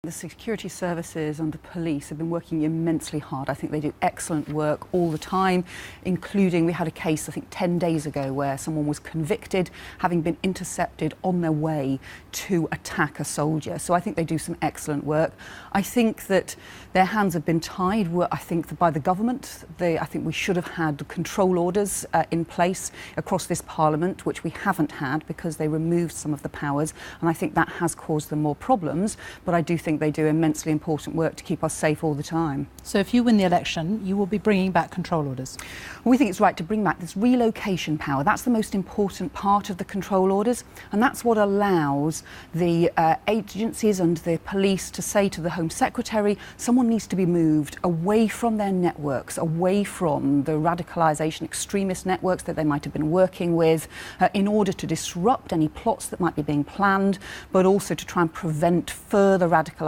The security services and the police have been working immensely hard. I think they do excellent work all the time, including we had a case, I think 10 days ago, where someone was convicted having been intercepted on their way to attack a soldier. So I think they do some excellent work. I think that their hands have been tied, I think, by the government. I think we should have had control orders in place across this Parliament, which we haven't had because they removed some of the powers, and I think that has caused them more problems. But I do think they do immensely important work to keep us safe all the time. So if you win the election, you will be bringing back control orders? We think it's right to bring back this relocation power. That's the most important part of the control orders, and that's what allows the agencies and the police to say to the Home Secretary, someone needs to be moved away from their networks, away from the radicalisation extremist networks that they might have been working with, in order to disrupt any plots that might be being planned, but also to try and prevent further radicalisation.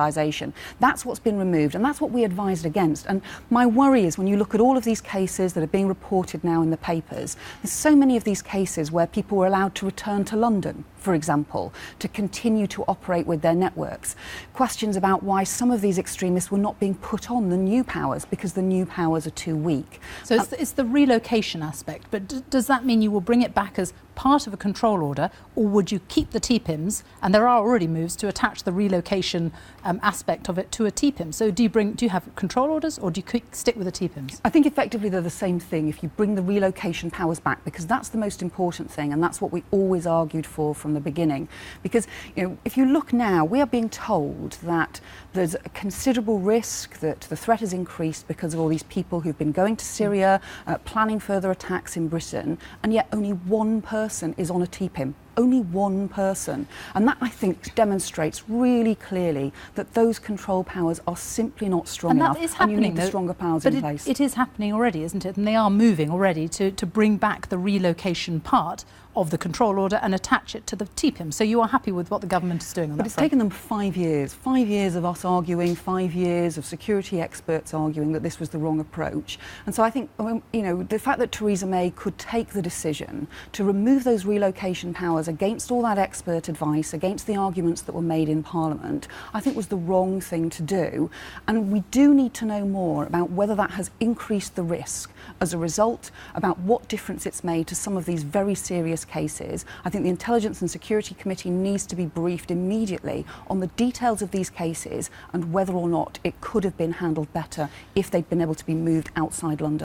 That's what's been removed, and that's what we advised against. And my worry is when you look at all of these cases that are being reported now in the papers, there's so many of these cases where people were allowed to return to London, for example, to continue to operate with their networks. Questions about why some of these extremists were not being put on the new powers because the new powers are too weak. So it's the relocation aspect, but does that mean you will bring it back as part of a control order, or would you keep the TPIMs, and there are already moves to attach the relocation aspect of it to a TPIM? So do you have control orders, or do you stick with the TPIMs? I think effectively they're the same thing if you bring the relocation powers back, because that's the most important thing, and that's what we always argued for from the beginning. Because, you know, if you look now, we are being told that there's a considerable risk that the threat has increased because of all these people who've been going to Syria, planning further attacks in Britain, and yet only one person is on a TPIM. Only one person. And that, I think, demonstrates really clearly that those control powers are simply not strong enough. And that is happening, and you need the stronger powers in place. It is happening already, isn't it? And they are moving already to bring back the relocation part of the control order and attach it to the TPIM. So you are happy with what the government is doing on that front? But it's taken them 5 years. 5 years of us arguing, 5 years of security experts arguing that this was the wrong approach. And so I think, you know, the fact that Theresa May could take the decision to remove those relocation powers against all that expert advice, against the arguments that were made in Parliament, I think was the wrong thing to do. And we do need to know more about whether that has increased the risk as a result, about what difference it's made to some of these very serious cases. I think the Intelligence and Security Committee needs to be briefed immediately on the details of these cases and whether or not it could have been handled better if they'd been able to be moved outside London.